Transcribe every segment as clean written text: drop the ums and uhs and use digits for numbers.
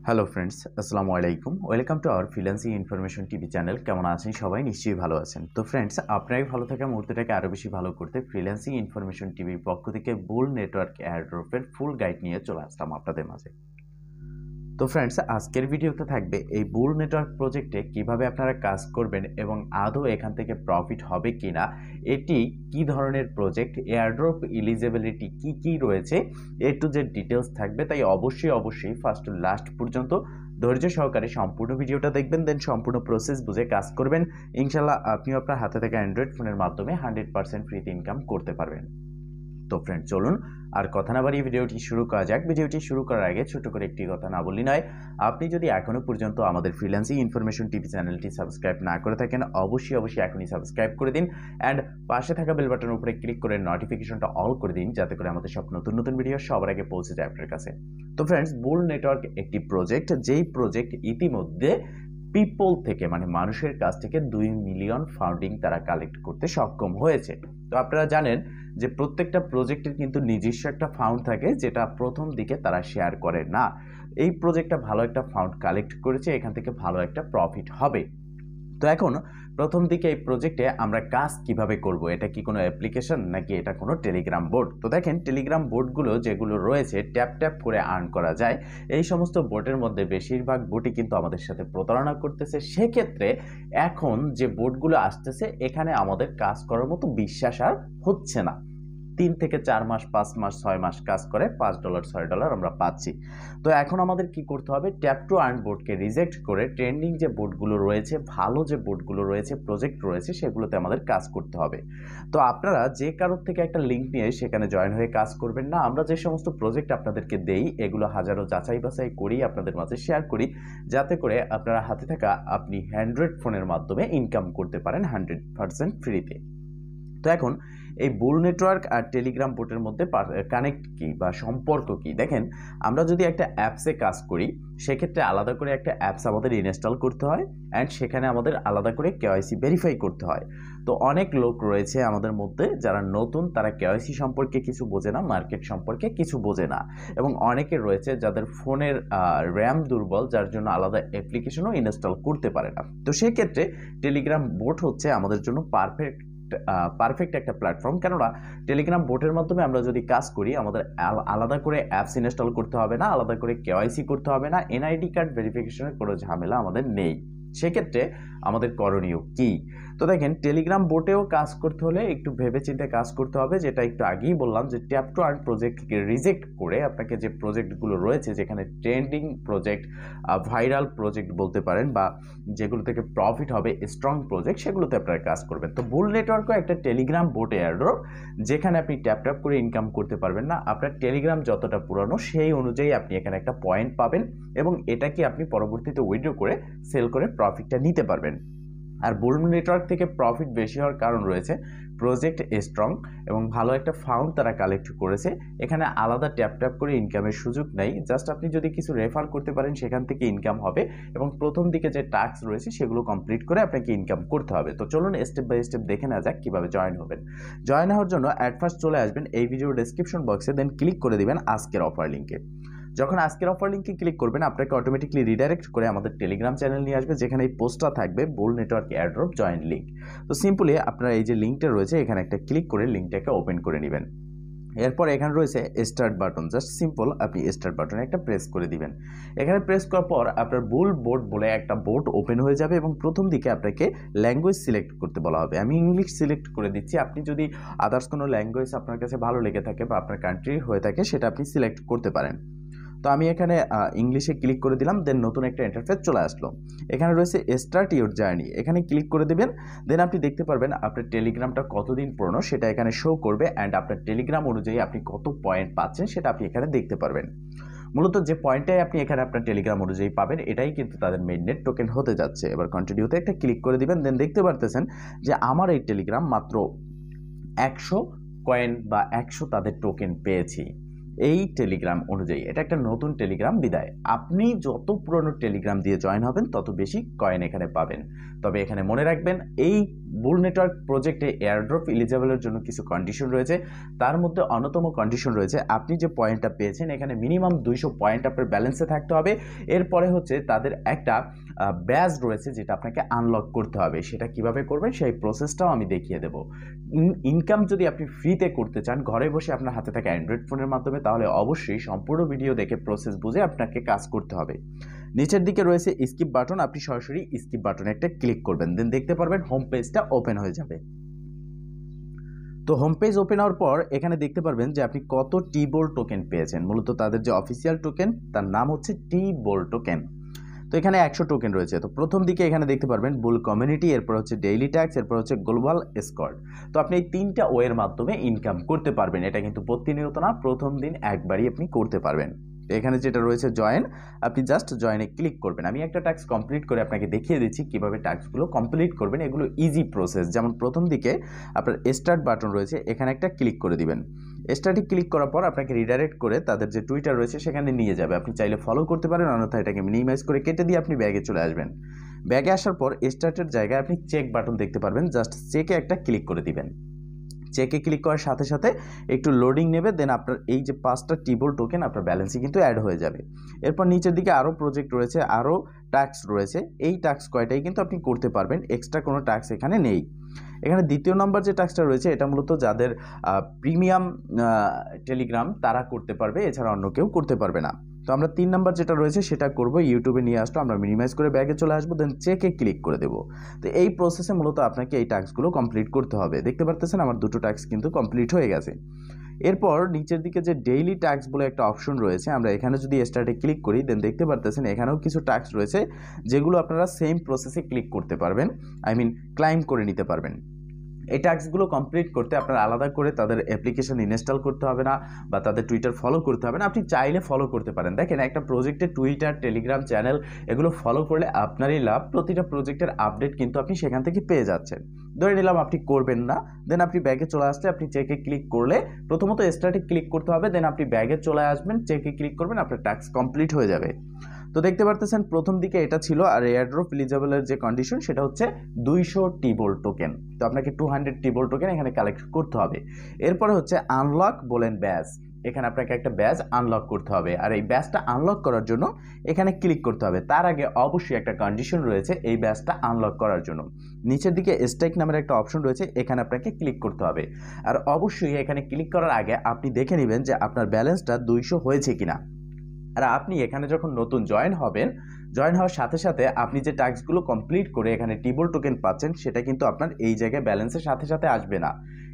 Hello friends, আসসালামু আলাইকুম। Welcome to our freelancing information TV channel. কেমন আছেন সবাই? নিশ্চয়ই ভালো আছেন। তো ফ্রেন্ডস, আপনারাই ভালো থাকা মুহূর্তটাকে আরও বেশি ভালো করতে ফ্রিল্যান্সিং ইনফরমেশন টিভির পক্ষ থেকে বুল নেটওয়ার্ক এয়ারড্রপের ফুল গাইড নিয়ে চলে আসলাম আপনাদের মাঝে। তো ফ্রেন্ডস, আজকের ভিডিওতে থাকবে এই বুল নেটওয়ার্ক প্রজেক্টে কিভাবে আপনারা কাজ করবেন এবং আদৌ এখান থেকে প্রফিট হবে কিনা, এটি কি ধরনের প্রজেক্ট, এয়ারড্রপ এলিজিবিলিটি কি রয়েছে, টু জেড ডিটেলস থাকবে। তাই অবশ্যই ফার্স্ট টু লাস্ট পর্যন্ত ধৈর্য সহকারে সম্পূর্ণ ভিডিওটা দেখবেন, দেন সম্পূর্ণ প্রসেস বুঝে কাজ করবেন। ইনশাল্লাহ আপনিও আপনার হাতে থাকা অ্যান্ড্রয়েড ফোনের মাধ্যমে 100% ফ্রিতে ইনকাম করতে পারবেন। তো ফ্রেন্ড, চলুন আর কথা না বাড়িয়ে ভিডিওটি শুরু করা যাক। ভিডিওটি শুরু করার আগে ছোট করে একটি কথা না বললি নয়, আপনি যদি এখনো পর্যন্ত আমাদের ফ্রিল্যান্সিং ইনফরমেশন টিভি চ্যানেলটি সাবস্ক্রাইব না করে থাকেন, অবশ্যই এখনই সাবস্ক্রাইব করে দিন অ্যান্ড পাশে থাকা বেল বাটনের উপরে ক্লিক করে নোটিফিকেশনটা অল করে দিন, যাতে করে আমাদের সব নতুন ভিডিও সবার আগে পৌঁছে যায় আপনার কাছে। তো ফ্রেন্ডস, বুল নেটওয়ার্ক একটি প্রজেক্ট, যেই প্রজেক্ট ইতিমধ্যে পিপল থেকে মানে মানুষের কাছ থেকে 2 মিলিয়ন ফান্ডিং তারা কালেক্ট করতে সক্ষম হয়েছে। তো আপনারা জানেন যে প্রত্যেকটা প্রজেক্টের কিন্তু নিজস্ব একটা ফান্ড থাকে, যেটা প্রথম দিকে তারা শেয়ার করে না। এই প্রজেক্টটা ভালো একটা ফান্ড কালেক্ট করেছে, এখান থেকে ভালো একটা প্রফিট হবে। তো এখন প্রথম দিকে এই প্রজেক্টে আমরা কাজ কিভাবে করব, এটা কি কোনো অ্যাপ্লিকেশন নাকি এটা কোনো টেলিগ্রাম বোর্ড? তো দেখেন, টেলিগ্রাম বোর্ডগুলো যেগুলো রয়েছে ট্যাপ করে আর্ন করা যায়, এই সমস্ত বোর্ডের মধ্যে বেশিরভাগ বোর্ডই কিন্তু আমাদের সাথে প্রতারণা করতেছে। সেক্ষেত্রে এখন যে বোর্ডগুলো আসতেছে, এখানে আমাদের কাজ করার মতো বিশ্বাস আর হচ্ছে না। 3 থেকে 4 মাস, 5 মাস, 6 মাস কাজ করে $5 $6 আমরা পাচ্ছি। তো এখন আমাদের কি করতে হবে? ট্যাপ টু আর্ন বোর্ডকে রিজেক্ট করে ট্রেন্ডিং যে বোর্ডগুলো রয়েছে, ভালো যে বোর্ডগুলো রয়েছে, প্রজেক্ট রয়েছে, সেগুলোতে আমাদের কাজ করতে হবে। তো আপনারা যে কারোর থেকে একটা লিঙ্ক নিয়ে সেখানে জয়েন হয়ে কাজ করবেন না। আমরা যে সমস্ত প্রজেক্ট আপনাদেরকে দেই, এগুলো হাজারো যাচাই বাছাই করি, আপনাদের মাঝে শেয়ার করি, যাতে করে আপনারা হাতে থাকা আপনি অ্যান্ড্রয়েড ফোনের মাধ্যমে ইনকাম করতে পারেন 100% ফ্রিতে। তো এখন এই বুল নেটওয়ার্ক আর টেলিগ্রাম বোটের মধ্যে কানেক্ট কি বা সম্পর্ক কি? দেখেন, আমরা যদি একটা অ্যাপসে কাজ করি, সেক্ষেত্রে আলাদা করে একটা অ্যাপস আমাদের ইনস্টল করতে হয় অ্যান্ড সেখানে আমাদের আলাদা করে কেওয়াইসি ভেরিফাই করতে হয়। তো অনেক লোক রয়েছে আমাদের মধ্যে যারা নতুন, তারা কেওয়াইসি সম্পর্কে কিছু বোঝে না, মার্কেট সম্পর্কে কিছু বোঝে না, এবং অনেকে রয়েছে যাদের ফোনের র্যাম দুর্বল, যার জন্য আলাদা অ্যাপ্লিকেশনও ইনস্টল করতে পারে না। তো সেক্ষেত্রে টেলিগ্রাম বোট হচ্ছে আমাদের জন্য পারফেক্ট একটা প্ল্যাটফর্ম। কেননা টেলিগ্রাম বোটের মাধ্যমে আমরা যদি কাজ করি, আমাদের আলাদা করে অ্যাপস ইনস্টল করতে হবে না, আলাদা করে কেওয়াইসি করতে হবে না, এনআইডি কার্ড ভেরিফিকেশনের কোনো ঝামেলা আমাদের নেই। সেক্ষেত্রে আমাদের করণীয় কি? তো দেখেন, টেলিগ্রাম বোটেও কাজ করতে হলে একটু ভেবেচিন্তে কাজ করতে হবে, যেটা একটু আগেই বললাম যে ট্যাপ টু আর্ন প্রজেক্টকে রিজেক্ট করে আপনাকে যে প্রজেক্টগুলো রয়েছে, যেখানে ট্রেন্ডিং প্রজেক্ট, ভাইরাল প্রজেক্ট বলতে পারেন, বা যেগুলো থেকে প্রফিট হবে, স্ট্রং প্রজেক্ট, সেগুলোতে আপনারা কাজ করবেন। তো বুল নেটওয়ার্কও একটা টেলিগ্রাম বোট এয়ারড্রপ, যেখানে আপনি ট্যাপ করে ইনকাম করতে পারবেন না। আপনার টেলিগ্রাম যতটা পুরানো, সেই অনুযায়ী আপনি এখানে একটা পয়েন্ট পাবেন এবং এটাকে আপনি পরবর্তীতে উইথড্র করে সেল করে প্রফিটটা নিতে পারবেন। আর বুল নেটওয়ার্ক থেকে প্রফিট বেশি হওয়ার কারণ রয়েছে প্রজেক্ট স্ট্রং এবং ভালো একটা ফান্ড তারা কালেক্ট করেছে। এখানে আলাদা ট্যাপ করে ইনকামের সুযোগ নেই। জাস্ট আপনি যদি কিছু রেফার করতে পারেন, সেখান থেকে ইনকাম হবে এবং প্রথম দিকে যে টাস্ক রয়েছে সেগুলো কমপ্লিট করে আপনাকে ইনকাম করতে হবে। তো চলুন স্টেপ বাই স্টেপ দেখে নেওয়া যাক কীভাবে জয়েন হবেন। জয়েন হওয়ার জন্য অ্যাট ফার্স্ট চলে আসবেন এই ভিডিওর ডেসক্রিপশন বক্সে, দেন ক্লিক করে দিবেন আজকের অফার লিঙ্কে। যখন আজকের অফার লিঙ্কে ক্লিক করবেন, আপনাকে অটোমেটিকলি রিডাইরেক্ট করে আমাদের টেলিগ্রাম চ্যানেল নিয়ে আসবে, যেখানে এই পোস্টটা থাকবে বুল নেটওয়ার্ক এয়ারড্রপ জয়েন লিঙ্ক। তো সিম্পলি আপনারা এই যে লিঙ্কটা রয়েছে, এখানে একটা ক্লিক করে লিঙ্কটাকে ওপেন করে নেবেন। এরপর এখানে রয়েছে স্টার্ট বাটন, জাস্ট সিম্পল আপনি স্টার্ট বাটনে একটা প্রেস করে দিবেন। এখানে প্রেস করার পর আপনার বুল বোর্ড বলে একটা বোর্ড ওপেন হয়ে যাবে এবং প্রথম দিকে আপনাকে ল্যাঙ্গুয়েজ সিলেক্ট করতে বলা হবে। আমি ইংলিশ সিলেক্ট করে দিচ্ছি, আপনি যদি আদার্স কোনো ল্যাঙ্গুয়েজ আপনার কাছে ভালো লেগে থাকে বা আপনার কান্ট্রি হয়ে থাকে, সেটা আপনি সিলেক্ট করতে পারেন। তো আমি এখানে ইংলিশে ক্লিক করে দিলাম, দেন নতুন একটা ইন্টারফেস চলে আসলো। এখানে রয়েছে স্টার্ট ইউর জার্নি, এখানে ক্লিক করে দেবেন। দেন আপনি দেখতে পারবেন আপনার টেলিগ্রামটা কতদিন পুরনো সেটা এখানে শো করবে অ্যান্ড আপনার টেলিগ্রাম অনুযায়ী আপনি কত পয়েন্ট পাচ্ছেন সেটা আপনি এখানে দেখতে পারবেন। মূলত যে পয়েন্টটাই আপনি এখানে আপনার টেলিগ্রাম অনুযায়ী পাবেন, এটাই কিন্তু তাদের মেইননেট টোকেন হতে যাচ্ছে। এবার কন্টিনিউতে একটা ক্লিক করে দিবেন, দেন দেখতে পারতেছেন যে আমার এই টেলিগ্রাম মাত্র 100 কয়েন বা 100 তাদের টোকেন পেয়েছি। এই টেলিগ্রাম অনুযায়ী এটা একটা নতুন টেলিগ্রাম বিদায়। আপনি যত পুরনো টেলিগ্রাম দিয়ে জয়েন হবেন তত বেশি কয়েন এখানে পাবেন। তবে এখানে মনে রাখবেন এই বুল নেটওয়ার্ক প্রজেক্টে এয়ারড্রপ এলিজিবলের জন্য কিছু কন্ডিশন রয়েছে। তার মধ্যে অন্যতম কন্ডিশন রয়েছে আপনি যে পয়েন্টটা পেয়েছেন এখানে মিনিমাম 200 পয়েন্ট আপনার ব্যালেন্সে থাকতে হবে। এরপরে হচ্ছে তাদের একটা ব্যাজ রয়েছে যেটা আপনাকে আনলক করতে হবে। সেটা কিভাবে করবেন সেই প্রসেসটাও আমি দেখিয়ে দেব। ইনকাম যদি আপনি ফ্রিতে করতে চান ঘরে বসে আপনার হাতে থাকা অ্যান্ড্রয়েড ফোনের মাধ্যমে, তাহলে অবশ্যই সম্পূর্ণ ভিডিও দেখে প্রসেস বুঝে আপনাকে কাজ করতে হবে। নিচের দিকে রয়েছে স্কিপ বাটন, আপনি সরাসরি স্কিপ বাটনে একটা ক্লিক করবেন, দেন দেখতে পারবেন হোম পেজটা ওপেন হয়ে যাবে। তো হোম পেজ ওপেন হওয়ার পর এখানে দেখতে পারবেন যে আপনি কত টি-বোল টোকেন পেয়েছেন। মূলত তাদের যে অফিসিয়াল টোকেন তার নাম হচ্ছে টি-বোল টোকেন। তো এখানে 100 টোকেন রয়েছে। তো প্রথম দিকে এখানে দেখতে পারবেন বুল কমিউনিটি, এরপর হচ্ছে ডেইলি ট্যাক্স, এরপর হচ্ছে গ্লোবাল স্কোয়াড। তো আপনি এই 3টা ওয়ের মাধ্যমে ইনকাম করতে পারবেন। এটা কিন্তু প্রতিনিয়ত না, প্রথম দিন একবারই আপনি করতে পারবেন। তো এখানে যেটা রয়েছে জয়েন, আপনি জাস্ট জয়েনে ক্লিক করবেন। আমি একটা টাস্ক কমপ্লিট করে আপনাকে দেখিয়ে দিচ্ছি কিভাবে টাস্কগুলো কমপ্লিট করবেন। এগুলো ইজি প্রসেস। যেমন প্রথম দিকে আপনার স্টার্ট বাটন রয়েছে, এখানে একটা ক্লিক করে দিবেন। স্টার্টে ক্লিক করার পর আপনাকে রিডাইরেক্ট করে তাদের যে টুইটার রয়েছে সেখানে নিয়ে যাবে। আপনি চাইলে ফলো করতে পারেন, অন্যথায় এটাকে মিনিমাইজ করে কেটে দিয়ে আপনি ব্যাগে চলে আসবেন। ব্যাগে আসার পর স্টার্টের জায়গায় আপনি চেক বাটন দেখতে পারবেন, জাস্ট চেকে একটা ক্লিক করে দিবেন। চেকে ক্লিক করার সাথে সাথে একটু লোডিং নেবে, দেন আপনার এই যে 5টা টি-বোল টোকেন আপনার ব্যালেন্সে কিন্তু অ্যাড হয়ে যাবে। এরপর নিচের দিকে আরও প্রজেক্ট রয়েছে, আরও টাস্ক রয়েছে। এই টাস্ক কয়টাই কিন্তু আপনি করতে পারবেন, এক্সট্রা কোনো টাস্ক এখানে নেই। এখানে দ্বিতীয় নম্বর যে টাস্কটা রয়েছে এটা মূলত যাদের প্রিমিয়াম টেলিগ্রাম তারা করতে পারবে, এছাড়া অন্য কেউ করতে পারবে না। তো আমরা 3 নাম্বার যেটা রয়েছে সেটা করব। ইউটিউবে নিয়ে আসলো, আমরা মিনিমাইজ করে ব্যাগে চলে আসবো, দেন চেকে ক্লিক করে দেবো। তো এই প্রসেসে মূলত আপনাকে এই টাস্কগুলো কমপ্লিট করতে হবে। দেখতে পারতেছেন আমার 2টো টাস্ক কিন্তু কমপ্লিট হয়ে গেছে। এরপর নিচের দিকে যে ডেইলি টাস্ক বলে একটা অপশন রয়েছে, আমরা এখানে যদি স্টার্টে ক্লিক করি দেন দেখতে পারতেছেন এখানেও কিছু টাস্ক রয়েছে যেগুলো আপনারা সেম প্রসেসে ক্লিক করতে পারবেন, ক্লাইম করে নিতে পারবেন। এই টাস্কগুলো কমপ্লিট করতে আপনার আলাদা করে তাদের অ্যাপ্লিকেশন ইনস্টল করতে হবে না বা তাদের টুইটার ফলো করতে হবে না, আপনি চাইলে ফলো করতে পারেন। দেখেন একটা প্রজেক্টের টুইটার, টেলিগ্রাম চ্যানেল এগুলো ফলো করলে আপনারই লাভ। প্রতিটা প্রজেক্টের আপডেট কিন্তু আপনি সেখান থেকে পেয়ে যাচ্ছেন। ধরে নিলাম আপনি করবেন না, দেন আপনি ব্যাগে চলে আসলে আপনি চেকে ক্লিক করলে প্রথমত স্টার্টে ক্লিক করতে হবে, দেন আপনি ব্যাগে চলে আসবেন, চেকে ক্লিক করবেন, আপনার টাস্ক কমপ্লিট হয়ে যাবে। তো দেখতে পারতেছেন প্রথম দিকে এটা ছিল, আর এয়ারড্রপ এলিজিবলের যে কন্ডিশন সেটা হচ্ছে 200 টি-বোল টোকেন। তো আপনাকে 200 টি-বোল টোকেন এখানে কালেক্ট করতে হবে। এরপরে হচ্ছে আনলক বলেন ব্যাজ, এখানে আপনাকে একটা ব্যাজ আনলক করতে হবে। আর এই ব্যাজটা আনলক করার জন্য এখানে ক্লিক করতে হবে। তার আগে অবশ্যই একটা কন্ডিশন রয়েছে এই ব্যাজটা আনলক করার জন্য। নিচের দিকে স্টেক নামের একটা অপশন রয়েছে, এখানে আপনাকে ক্লিক করতে হবে। আর অবশ্যই এখানে ক্লিক করার আগে আপনি দেখে নেবেন যে আপনার ব্যালেন্সটা 200 হয়েছে কিনা। আর আপনি এখানে যখন নতুন জয়েন হবেন, জয়েন হওয়ার সাথে সাথে আপনি যে টাস্কগুলো কমপ্লিট করে এখানে টি-বোল টোকেন পাচ্ছেন সেটা কিন্তু আপনার এই জায়গায় ব্যালেন্সের সাথে সাথে আসবে না।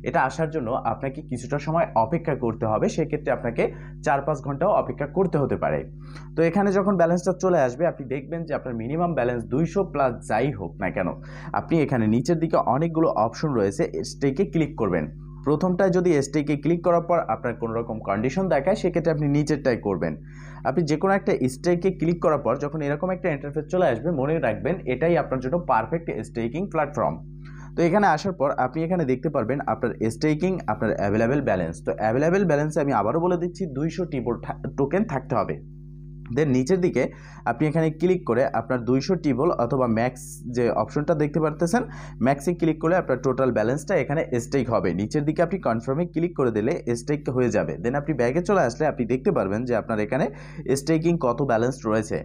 এটা আসার জন্য আপনাকে কিছুটা সময় অপেক্ষা করতে হবে, সেক্ষেত্রে আপনাকে 4-5 ঘন্টাও অপেক্ষা করতে হতে পারে। তো এখানে যখন ব্যালেন্সটা চলে আসবে আপনি দেখবেন যে আপনার মিনিমাম ব্যালেন্স 200 প্লাস যাই হোক না কেন, আপনি এখানে নিচের দিকে অনেকগুলো অপশন রয়েছে, স্টেকে ক্লিক করবেন। প্রথমটায় যদি স্টেকে ক্লিক করার পর আপনার কোনো রকম কন্ডিশন দেখায় সেক্ষেত্রে আপনি নিচেরটাই করবেন। আপনি যে কোনো একটা স্টেকে ক্লিক করার পর যখন এরকম একটা ইন্টারফেস চলে আসবে মনে রাখবেন এটাই আপনার জন্য পারফেক্ট স্টেকিং প্ল্যাটফর্ম। তো এখানে আসার পর আপনি এখানে দেখতে পারবেন আপনার স্টেকিং, আপনার অ্যাভেলেবেল ব্যালেন্স। তো অ্যাভেলেবেল ব্যালেন্সে আমি আবারও বলে দিচ্ছি 200 টি-বোল টোকেন থাকতে হবে। দেন নিচের দিকে আপনি এখানে ক্লিক করে আপনার 200 টি-বোল অথবা ম্যাক্স যে অপশনটা দেখতে পারতেছেন, ম্যাক্সে ক্লিক করলে আপনার টোটাল ব্যালেন্সটা এখানে স্টেক হবে। নিচের দিকে আপনি কনফার্মে ক্লিক করে দিলে স্টেক হয়ে যাবে। দেন আপনি ব্যাগে চলে আসলে আপনি দেখতে পারবেন যে আপনার এখানে স্টেকিং কত ব্যালেন্স রয়েছে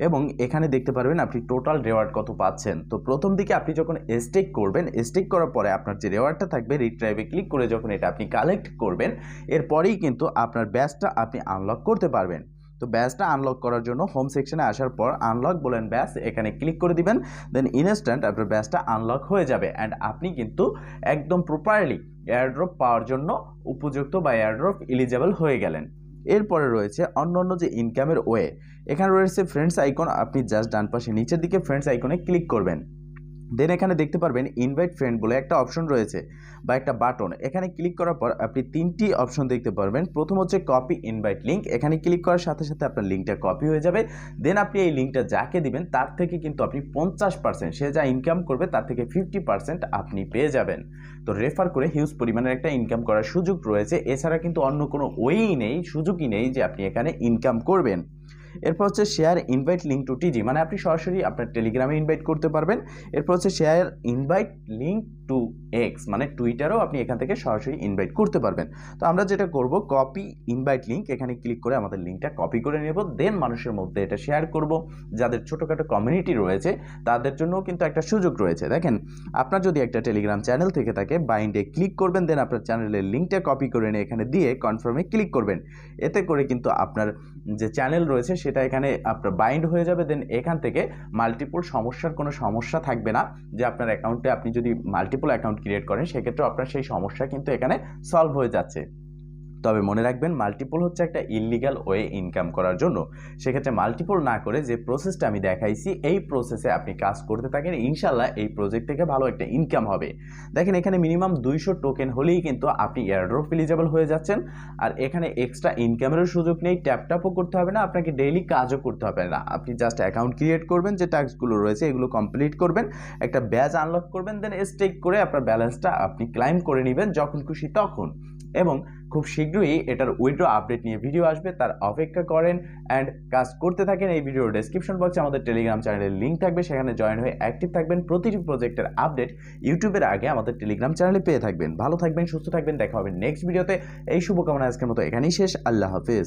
এবং এখানে দেখতে পারবেন আপনি টোটাল রেওয়ার্ড কত পাচ্ছেন। তো প্রথম দিকে আপনি যখন স্টেক করবেন, স্টেক করার পরে আপনার যে রেওয়ার্ডটা থাকবে রিট্রাইভে ক্লিক করে যখন এটা আপনি কালেক্ট করবেন এরপরেই কিন্তু আপনার ব্যাচটা আপনি আনলক করতে পারবেন। তো ব্যাচটা আনলক করার জন্য হোম সেকশনে আসার পর আনলক বলেন ব্যাচ, এখানে ক্লিক করে দিবেন, দেন ইনস্ট্যান্ট আপনার ব্যাচটা আনলক হয়ে যাবে অ্যান্ড আপনি কিন্তু একদম প্রপারলি এয়ারড্রপ পাওয়ার জন্য উপযুক্ত বা এয়ারড্রপ এলিজিবল হয়ে গেলেন। এরপরে রয়েছে অন্যান্য যে ইনকামের ওয়ে, এখানে রয়েছে ফ্রেন্ডস আইকন, আপনি জাস্ট ডান পাশে নিচের দিকে ফ্রেন্ডস আইকনে ক্লিক করবেন। দেন এখানে দেখতে পারবেন ইনভাইট ফ্রেন্ড বলে একটা অপশন রয়েছে বা একটা বাটন। এখানে ক্লিক করার পর আপনি 3টি অপশন দেখতে পারবেন। প্রথম হচ্ছে কপি ইনভাইট লিঙ্ক। এখানে ক্লিক করার সাথে সাথে আপনার লিঙ্কটা কপি হয়ে যাবে। দেন আপনি এই লিঙ্কটা যাকে দিবেন তার থেকে কিন্তু আপনি 50%, সে যা ইনকাম করবে তার থেকে 50% আপনি পেয়ে যাবেন। তো রেফার করে হিউজ পরিমাণের একটা ইনকাম করার সুযোগ রয়েছে। এছাড়া কিন্তু অন্য কোনো ওয়েই নেই, সুযোগই নেই যে আপনি এখানে ইনকাম করবেন। এরপর হচ্ছে শেয়ার ইনভাইট লিঙ্ক টু টিজি, মানে আপনি সরাসরি আপনার টেলিগ্রামে ইনভাইট করতে পারবেন। এরপর হচ্ছে share invite link to x, মানে টুইটারও আপনি এখান থেকে সরাসরি ইনভাইট করতে পারবেন। তো আমরা যেটা করব, কপি ইনভাইট লিঙ্ক, এখানে ক্লিক করে আমাদের লিঙ্কটা কপি করে নেব। দেন মানুষের মধ্যে এটা শেয়ার করব। যাদের ছোটোখাটো কমিউনিটি রয়েছে তাদের জন্যও কিন্তু একটা সুযোগ রয়েছে। দেখেন, আপনার যদি একটা টেলিগ্রাম চ্যানেল থেকে থাকে, বাইন্ডে ক্লিক করবেন, দেন আপনার চ্যানেলের লিঙ্কটা কপি করে নিয়ে এখানে দিয়ে কনফার্মে ক্লিক করবেন। এতে করে কিন্তু আপনার যে চ্যানেল রয়েছে সেটা এখানে আপনার বাইন্ড হয়ে যাবে। দেন এখান থেকে মাল্টিপল কোনো সমস্যা থাকবে না, যে আপনার অ্যাকাউন্টে আপনি যদি মাল্টিপল অ্যাকাউন্ট ক্রিয়েট করেন সেক্ষেত্রে আপনার সেই সমস্যা কিন্তু এখানে সলভ হয়ে যাচ্ছে। তবে মনে রাখবেন, মাল্টিপল হচ্ছে একটা ইললিগাল ওয়ে ইনকাম করার জন্য। সেক্ষেত্রে মাল্টিপল না করে যে প্রসেসটা আমি দেখাইছি এই প্রসেসে আপনি কাজ করতে থাকেন, ইনশাল্লাহ এই প্রজেক্ট থেকে ভালো একটা ইনকাম হবে। দেখেন, এখানে মিনিমাম 200 টোকেন হলেই কিন্তু আপনি এয়ারড্রপ এলিজিবল হয়ে যাচ্ছেন। আর এখানে এক্সট্রা ইনকামেরও সুযোগ নেই, ট্যাপও করতে হবে না, আপনাকে ডেইলি কাজও করতে হবে না। আপনি জাস্ট অ্যাকাউন্ট ক্রিয়েট করবেন, যে টাস্কগুলো রয়েছে এগুলো কমপ্লিট করবেন, একটা ব্যাজ আনলক করবেন, দেন স্টেক করে আপনার ব্যালেন্সটা আপনি ক্লাইম করে নেবেন যখন খুশি তখন। এবং খুব শীঘ্রই এটার উইথড্র আপডেট নিয়ে ভিডিও আসবে, তার অপেক্ষা করেন অ্যান্ড কাজ করতে থাকেন। এই ভিডিওর ডেসক্রিপশন বক্সে আমাদের টেলিগ্রাম চ্যানেলের লিঙ্ক থাকবে, সেখানে জয়েন হয়ে অ্যাক্টিভ থাকবেন। প্রতিটি প্রজেক্টের আপডেট ইউটিউবের আগে আমাদের টেলিগ্রাম চ্যানেলে পেয়ে থাকবেন। ভালো থাকবেন, সুস্থ থাকবেন, দেখা হবে নেক্সট ভিডিওতে। এই শুভকামনা আজকের মতো এখানেই শেষ। আল্লাহ হাফেজ।